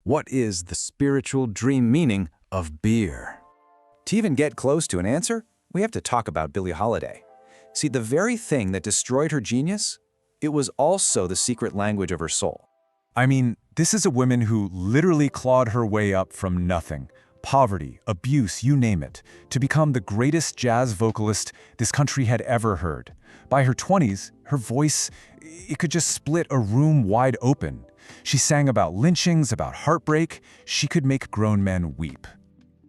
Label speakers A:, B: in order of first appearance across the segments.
A: What is the spiritual dream meaning of beer? To even get close to an answer, we have to talk about Billie Holiday. See, the very thing that destroyed her genius, it was also the secret language of her soul.
B: I mean, this is a woman who literally clawed her way up from nothing, poverty, abuse, you name it, to become the greatest jazz vocalist this country had ever heard. By her 20s, her voice, it could just split a room wide open. She sang about lynchings, about heartbreak. She could make grown men weep.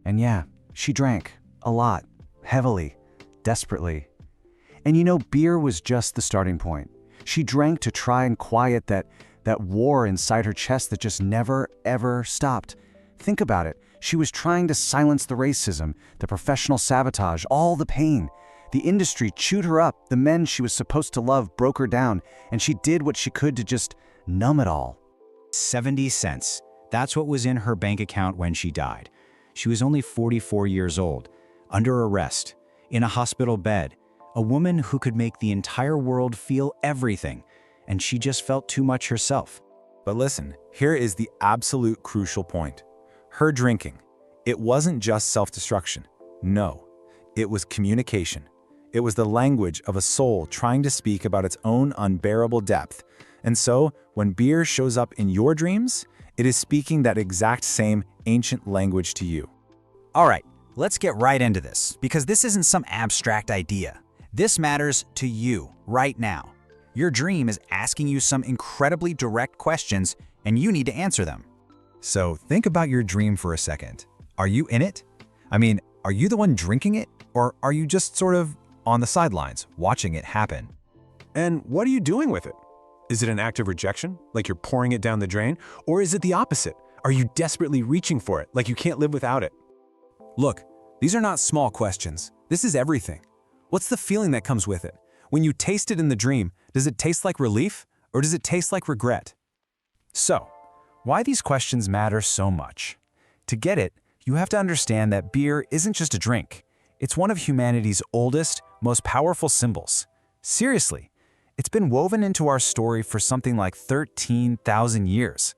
C: And yeah, she drank. A lot. Heavily. Desperately. And you know, beer was just the starting point. She drank to try and quiet that war inside her chest that just never, ever stopped. Think about it. She was trying to silence the racism, the professional sabotage, all the pain. The industry chewed her up, the men she was supposed to love broke her down, and she did what she could to just numb it all.
D: 70 cents. That's what was in her bank account when she died. She was only 44 years old, under arrest, in a hospital bed, a woman who could make the entire world feel everything, and she just felt too much herself.
A: But listen, here is the absolute crucial point. Her drinking, it wasn't just self-destruction. No, it was communication. It was the language of a soul trying to speak about its own unbearable depth. And so, when beer shows up in your dreams, it is speaking that exact same ancient language to you.
D: All right, let's get right into this, because this isn't some abstract idea. This matters to you right now. Your dream is asking you some incredibly direct questions, and you need to answer them. So think about your dream for a second. Are you in it? I mean, are you the one drinking it? Or are you just sort of on the sidelines, watching it happen?
B: And what are you doing with it? Is it an act of rejection, like you're pouring it down the drain? Or is it the opposite? Are you desperately reaching for it, like you can't live without it?
A: Look, these are not small questions. This is everything. What's the feeling that comes with it? When you taste it in the dream, does it taste like relief or does it taste like regret? So, why these questions matter so much? To get it, you have to understand that beer isn't just a drink. It's one of humanity's oldest, most powerful symbols. Seriously, it's been woven into our story for something like 13,000 years.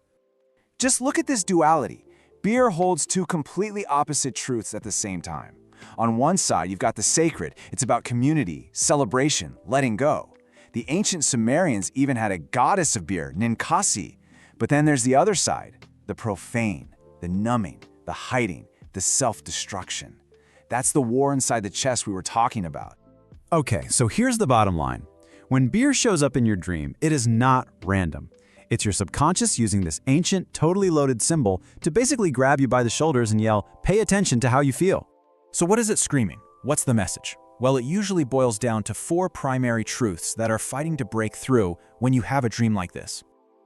A: Just look at this duality. Beer holds two completely opposite truths at the same time. On one side, you've got the sacred. It's about community, celebration, letting go. The ancient Sumerians even had a goddess of beer, Ninkasi. But then there's the other side, the profane, the numbing, the hiding, the self-destruction. That's the war inside the chest we were talking about.
D: Okay, so here's the bottom line. When beer shows up in your dream, it is not random. It's your subconscious using this ancient, totally loaded symbol to basically grab you by the shoulders and yell, "Pay attention to how you feel." So what is it screaming? What's the message? Well, it usually boils down to four primary truths that are fighting to break through when you have a dream like this.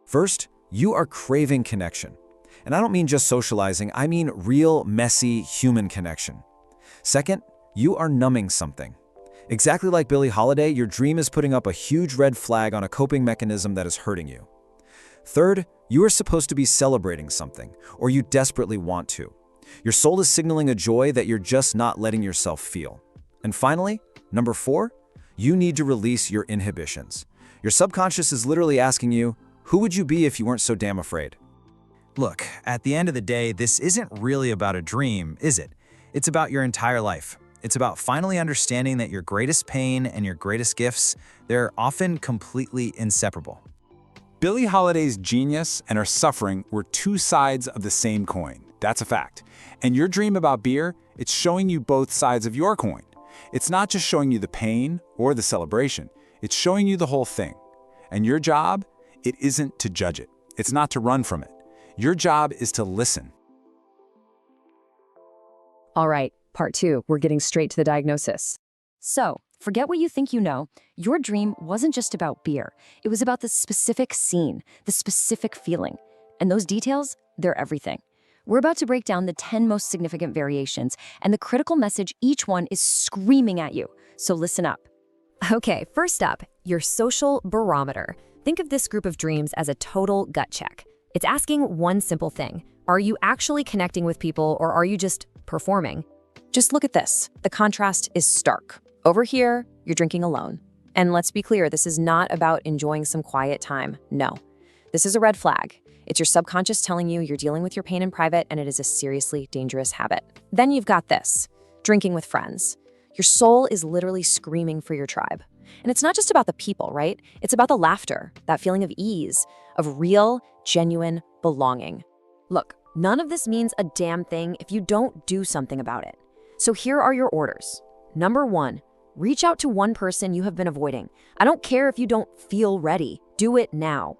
D: First, you are craving connection. And I don't mean just socializing, I mean real, messy, human connection. Second, you are numbing something. Exactly like Billie Holiday, your dream is putting up a huge red flag on a coping mechanism that is hurting you. Third, you are supposed to be celebrating something, or you desperately want to. Your soul is signaling a joy that you're just not letting yourself feel. And finally, number 4, you need to release your inhibitions. Your subconscious is literally asking you, who would you be if you weren't so damn afraid? Look, at the end of the day, this isn't really about a dream, is it? It's about your entire life. It's about finally understanding that your greatest pain and your greatest gifts, they're often completely inseparable.
A: Billie Holiday's genius and her suffering were two sides of the same coin. That's a fact. And your dream about beer, it's showing you both sides of your coin. It's not just showing you the pain or the celebration. It's showing you the whole thing. And your job, it isn't to judge it. It's not to run from it. Your job is to listen.
E: All right, part 2, we're getting straight to the diagnosis. So, forget what you think you know. Your dream wasn't just about beer. It was about the specific scene, the specific feeling. And those details, they're everything. We're about to break down the 10 most significant variations and the critical message each one is screaming at you. So listen up.
F: Okay, first up, your social barometer. Think of this group of dreams as a total gut check. It's asking one simple thing. Are you actually connecting with people or are you just performing?
E: Just look at this. The contrast is stark. Over here, you're drinking alone. And let's be clear, this is not about enjoying some quiet time. No. This is a red flag. It's your subconscious telling you you're dealing with your pain in private and it is a seriously dangerous habit. Then you've got this, drinking with friends. Your soul is literally screaming for your tribe. And it's not just about the people, right? It's about the laughter, that feeling of ease, of real, genuine belonging. Look, none of this means a damn thing if you don't do something about it. So here are your orders. Number 1, reach out to one person you have been avoiding. I don't care if you don't feel ready. Do it now.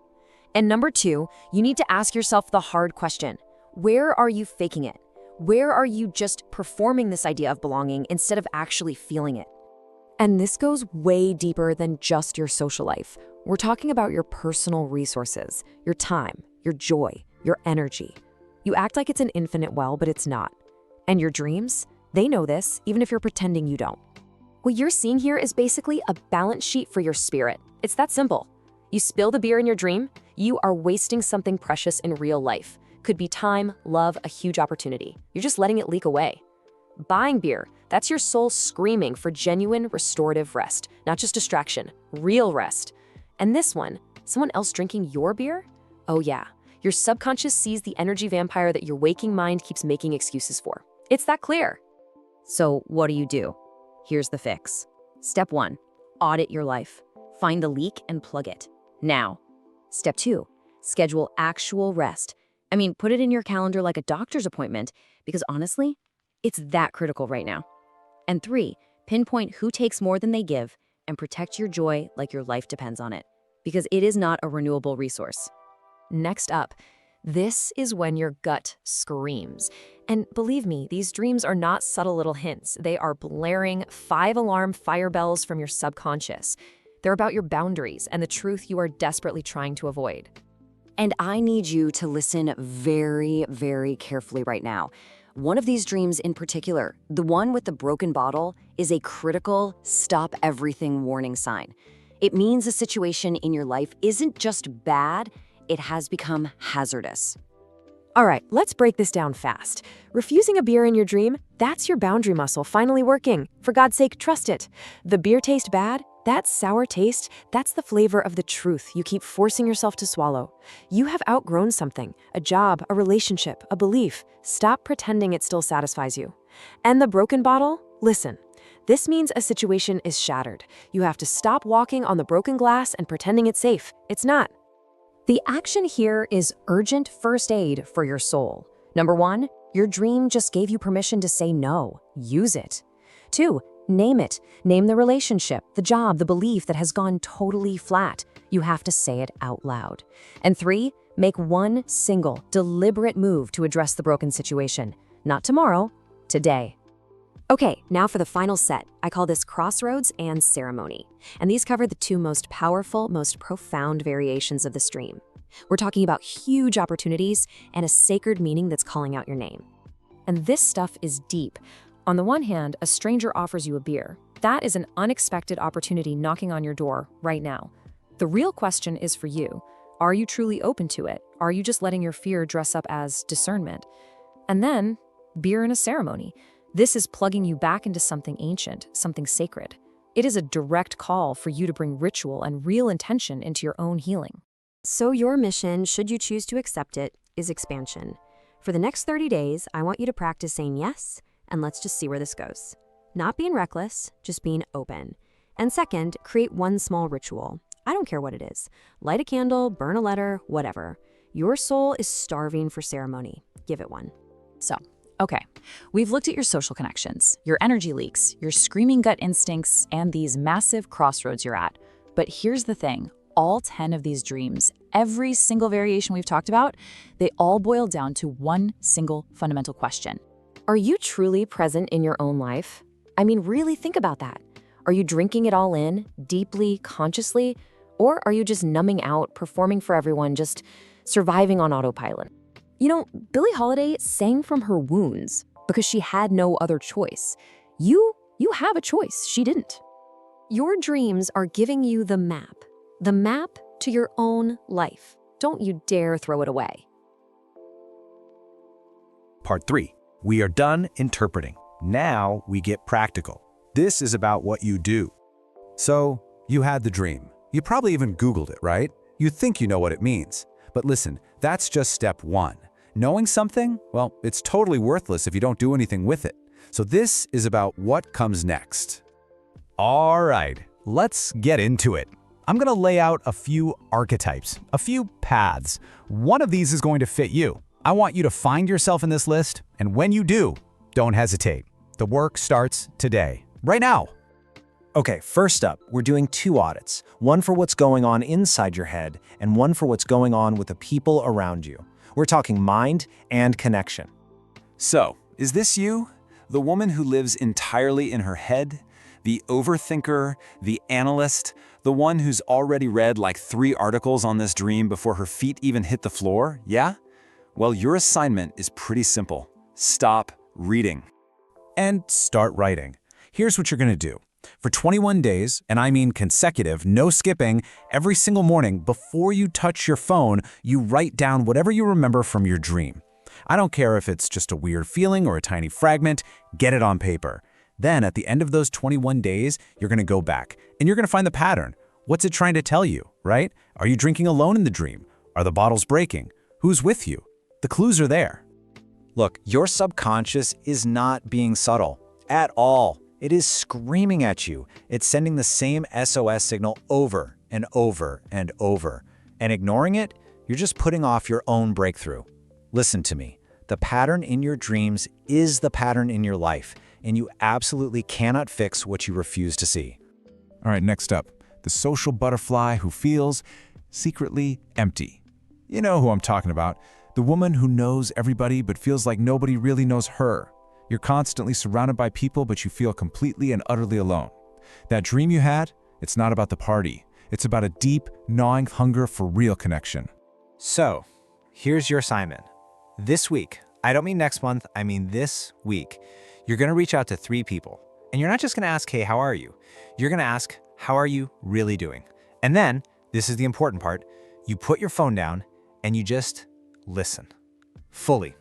E: And number 2, you need to ask yourself the hard question. Where are you faking it? Where are you just performing this idea of belonging instead of actually feeling it? And this goes way deeper than just your social life. We're talking about your personal resources, your time, your joy, your energy. You act like it's an infinite well, but it's not. And your dreams? They know this, even if you're pretending you don't. What you're seeing here is basically a balance sheet for your spirit. It's that simple. You spill the beer in your dream, you are wasting something precious in real life. Could be time, love, a huge opportunity. You're just letting it leak away. Buying beer, that's your soul screaming for genuine restorative rest, not just distraction, real rest. And this one, someone else drinking your beer? Oh yeah, your subconscious sees the energy vampire that your waking mind keeps making excuses for. It's that clear. So what do? Here's the fix. Step 1, audit your life. Find the leak and plug it. Now. Step 2, schedule actual rest. I mean, put it in your calendar like a doctor's appointment, because honestly, it's that critical right now. And 3, pinpoint who takes more than they give and protect your joy like your life depends on it, because it is not a renewable resource. Next up, this is when your gut screams. And believe me, these dreams are not subtle little hints. They are blaring 5-alarm fire bells from your subconscious. They're about your boundaries and the truth you are desperately trying to avoid. And I need you to listen very, very carefully right now. One of these dreams in particular, the one with the broken bottle, is a critical stop everything warning sign. It means a situation in your life isn't just bad, it has become hazardous. All right, let's break this down fast. Refusing a beer in your dream, that's your boundary muscle finally working. For God's sake, trust it. The beer taste bad? That sour taste, that's the flavor of the truth you keep forcing yourself to swallow. You have outgrown something, a job, a relationship, a belief. Stop pretending it still satisfies you. And the broken bottle? Listen, this means a situation is shattered. You have to stop walking on the broken glass and pretending it's safe. It's not. The action here is urgent first aid for your soul. Number 1, your dream just gave you permission to say no. Use it. 2, name it. Name the relationship, the job, the belief that has gone totally flat. You have to say it out loud. And 3, make one single, deliberate move to address the broken situation. Not tomorrow, today. Okay, now for the final set. I call this crossroads and ceremony. And these cover the 2 most powerful, most profound variations of this dream. We're talking about huge opportunities and a sacred meaning that's calling out your name. And this stuff is deep. On the one hand, a stranger offers you a beer. That is an unexpected opportunity knocking on your door right now. The real question is for you. Are you truly open to it? Are you just letting your fear dress up as discernment? And then, beer in a ceremony. This is plugging you back into something ancient, something sacred. It is a direct call for you to bring ritual and real intention into your own healing. So your mission, should you choose to accept it, is expansion. For the next 30 days, I want you to practice saying yes, and let's just see where this goes. Not being reckless, just being open. And second, create one small ritual. I don't care what it is. Light a candle, burn a letter, whatever. Your soul is starving for ceremony. Give it one.
G: So, okay, we've looked at your social connections, your energy leaks, your screaming gut instincts, and these massive crossroads you're at. But here's the thing. All 10 of these dreams, every single variation we've talked about, they all boil down to one single fundamental question.
E: Are you truly present in your own life? I mean, really think about that. Are you drinking it all in, deeply, consciously? Or are you just numbing out, performing for everyone, just surviving on autopilot? You know, Billie Holiday sang from her wounds because she had no other choice. You have a choice. She didn't. Your dreams are giving you the map to your own life. Don't you dare throw it away.
A: Part 3. We are done interpreting. Now we get practical. This is about what you do. So, you had the dream. You probably even Googled it, right? You think you know what it means. But listen, that's just step one. Knowing something, well, it's totally worthless if you don't do anything with it. So this is about what comes next.
D: All right, let's get into it. I'm going to lay out a few archetypes, a few paths. One of these is going to fit you. I want you to find yourself in this list, and when you do, don't hesitate. The work starts today, right now.
C: Okay, first up, we're doing 2 audits. One for what's going on inside your head, and one for what's going on with the people around you. We're talking mind and connection.
A: So, is this you? The woman who lives entirely in her head? The overthinker, the analyst, the one who's already read like 3 articles on this dream before her feet even hit the floor, yeah? Well, your assignment is pretty simple. Stop reading.
D: And start writing. Here's what you're going to do. For 21 days, and I mean consecutive, no skipping, every single morning before you touch your phone, you write down whatever you remember from your dream. I don't care if it's just a weird feeling or a tiny fragment, get it on paper. Then, at the end of those 21 days, you're going to go back, and you're going to find the pattern. What's it trying to tell you, right? Are you drinking alone in the dream? Are the bottles breaking? Who's with you? The clues are there.
C: Look, your subconscious is not being subtle at all. It is screaming at you. It's sending the same SOS signal over and over and over. And ignoring it, you're just putting off your own breakthrough. Listen to me. The pattern in your dreams is the pattern in your life, and you absolutely cannot fix what you refuse to see.
B: All right, next up, the social butterfly who feels secretly empty. You know who I'm talking about. The woman who knows everybody but feels like nobody really knows her. You're constantly surrounded by people, but you feel completely and utterly alone. That dream you had, it's not about the party. It's about a deep, gnawing hunger for real connection.
C: So, here's your assignment. This week, I don't mean next month, I mean this week, you're going to reach out to 3 people. And you're not just going to ask, hey, how are you? You're going to ask, how are you really doing? And then, this is the important part, you put your phone down and you just listen. Fully.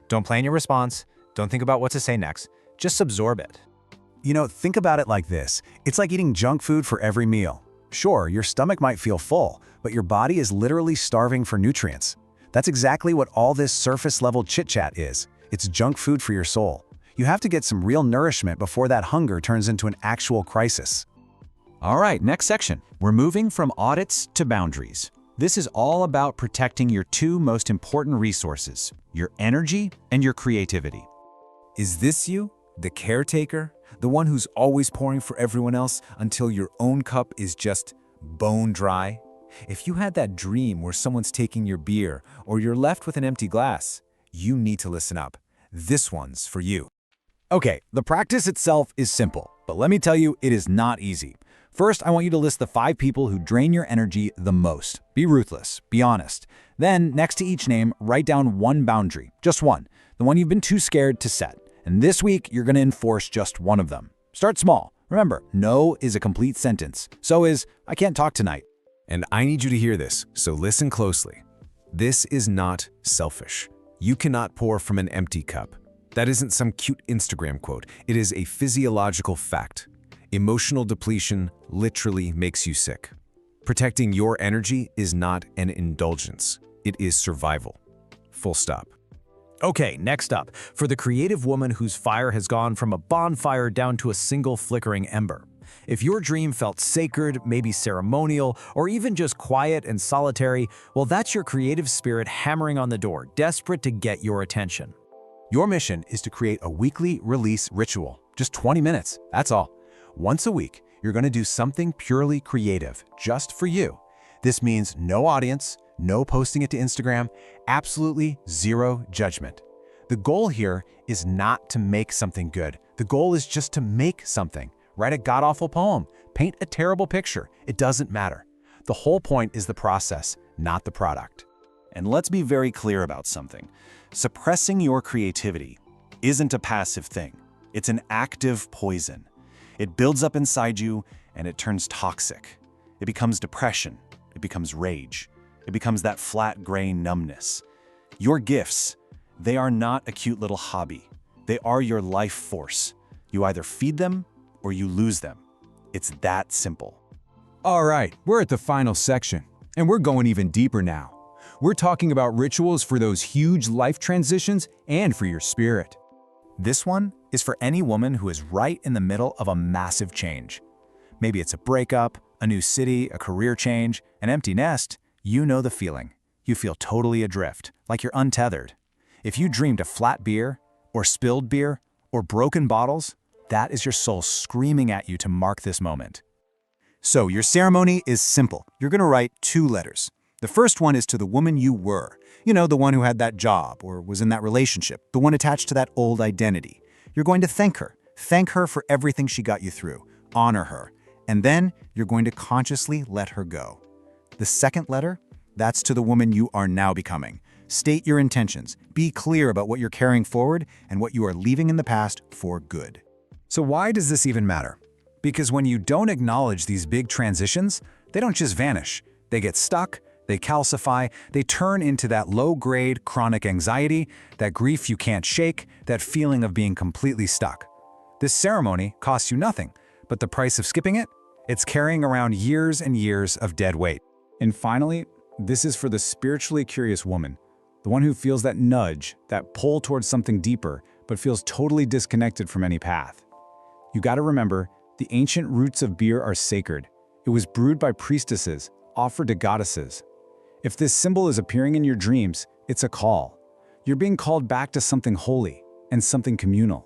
C: Don't plan your response. Don't think about what to say next. Just absorb it.
D: You know, think about it like this. It's like eating junk food for every meal. Sure, your stomach might feel full, but your body is literally starving for nutrients. That's exactly what all this surface-level chit-chat is. It's junk food for your soul. You have to get some real nourishment before that hunger turns into an actual crisis. All right, next section. We're moving from audits to boundaries. This is all about protecting your 2 most important resources, your energy and your creativity.
A: Is this you? The caretaker? The one who's always pouring for everyone else until your own cup is just bone dry? If you had that dream where someone's taking your beer or you're left with an empty glass, you need to listen up. This one's for you.
D: Okay, the practice itself is simple, but let me tell you, it is not easy. First, I want you to list the 5 people who drain your energy the most. Be ruthless, be honest. Then, next to each name, write down 1 boundary, just one, the one you've been too scared to set. And this week, you're going to enforce just one of them. Start small. Remember, no is a complete sentence. So is, I can't talk tonight.
A: And I need you to hear this, so listen closely. This is not selfish. You cannot pour from an empty cup. That isn't some cute Instagram quote. It is a physiological fact. Emotional depletion literally makes you sick. Protecting your energy is not an indulgence. It is survival. Full stop.
D: Okay, next up, for the creative woman whose fire has gone from a bonfire down to a single flickering ember. If your dream felt sacred, maybe ceremonial, or even just quiet and solitary, well, that's your creative spirit hammering on the door, desperate to get your attention. Your mission is to create a weekly release ritual. Just 20 minutes, that's all. Once a week, you're going to do something purely creative, just for you. This means no audience, no posting it to Instagram, absolutely zero judgment. The goal here is not to make something good. The goal is just to make something. Write a god-awful poem, paint a terrible picture. It doesn't matter. The whole point is the process, not the product. And let's be very clear about something. Suppressing your creativity isn't a passive thing. It's an active poison. It builds up inside you and it turns toxic. It becomes depression. It becomes rage. It becomes that flat gray numbness. Your gifts, they are not a cute little hobby. They are your life force. You either feed them or you lose them. It's that simple.
B: All right, we're at the final section, and we're going even deeper now.
A: We're talking about rituals for those huge life transitions and for your spirit.
B: This one is for any woman who is right in the middle of a massive change. Maybe it's a breakup, a new city, a career change, an empty nest. You know the feeling. You feel totally adrift, like you're untethered. If you dreamed of flat beer, or spilled beer, or broken bottles, that is your soul screaming at you to mark this moment. So your ceremony is simple. You're going to write 2 letters. The first one is to the woman you were. You know, the one who had that job or was in that relationship, the one attached to that old identity. You're going to thank her. Thank her for everything she got you through. Honor her. And then you're going to consciously let her go. The second letter, that's to the woman you are now becoming. State your intentions. Be clear about what you're carrying forward and what you are leaving in the past for good.
A: So why does this even matter? Because when you don't acknowledge these big transitions, they don't just vanish. They get stuck, they calcify, they turn into that low-grade chronic anxiety, that grief you can't shake, that feeling of being completely stuck. This ceremony costs you nothing, but the price of skipping it? It's carrying around years and years of dead weight. And finally, this is for the spiritually curious woman, the one who feels that nudge, that pull towards something deeper, but feels totally disconnected from any path. You gotta remember, the ancient roots of beer are sacred. It was brewed by priestesses, offered to goddesses. If this symbol is appearing in your dreams, it's a call. You're being called back to something holy and something communal.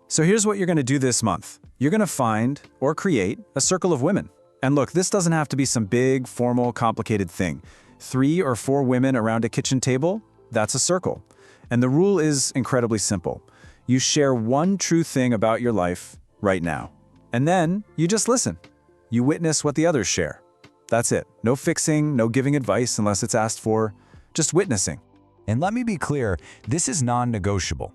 D: So here's what you're going to do this month. You're going to find or create a circle of women. And look, this doesn't have to be some big, formal, complicated thing. 3 or 4 women around a kitchen table, that's a circle. And the rule is incredibly simple. You share one true thing about your life right now. And then you just listen. You witness what the others share. That's it. No fixing, no giving advice unless it's asked for, just witnessing.
A: And let me be clear, this is non-negotiable.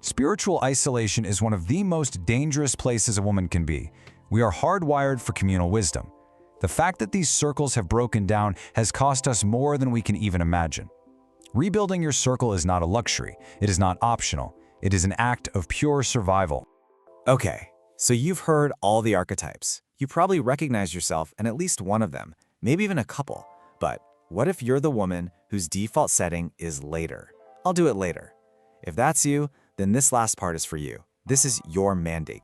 A: Spiritual isolation is one of the most dangerous places a woman can be. We are hardwired for communal wisdom. The fact that these circles have broken down has cost us more than we can even imagine. Rebuilding your circle is not a luxury. It is not optional. It is an act of pure survival.
H: Okay, so you've heard all the archetypes. You probably recognize yourself in at least one of them, maybe even a couple. But what if you're the woman whose default setting is later? I'll do it later. If that's you, then this last part is for you. This is your mandate.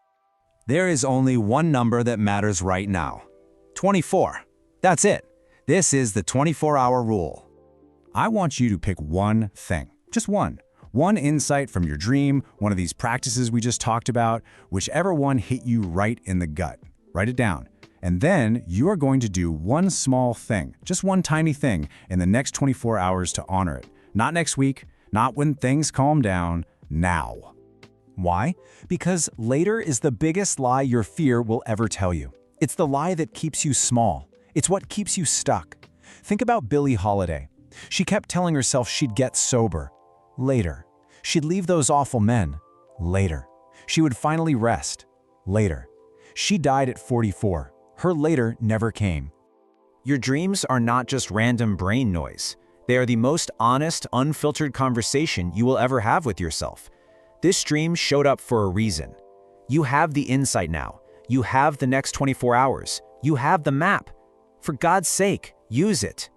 A: There is only one number that matters right now. 24. That's it. This is the 24-hour rule. I want you to pick one thing, just one. One insight from your dream, one of these practices we just talked about, whichever one hit you right in the gut. Write it down. And then you are going to do one small thing, just one tiny thing, in the next 24 hours to honor it. Not next week, not when things calm down, now. Why? Because later is the biggest lie your fear will ever tell you. It's the lie that keeps you small. It's what keeps you stuck. Think about Billie Holiday. She kept telling herself she'd get sober. Later. She'd leave those awful men. Later. She would finally rest. Later. She died at 44. Her later never came.
H: Your dreams are not just random brain noise. They are the most honest, unfiltered conversation you will ever have with yourself. This dream showed up for a reason. You have the insight now. You have the next 24 hours. You have the map. For God's sake, use it.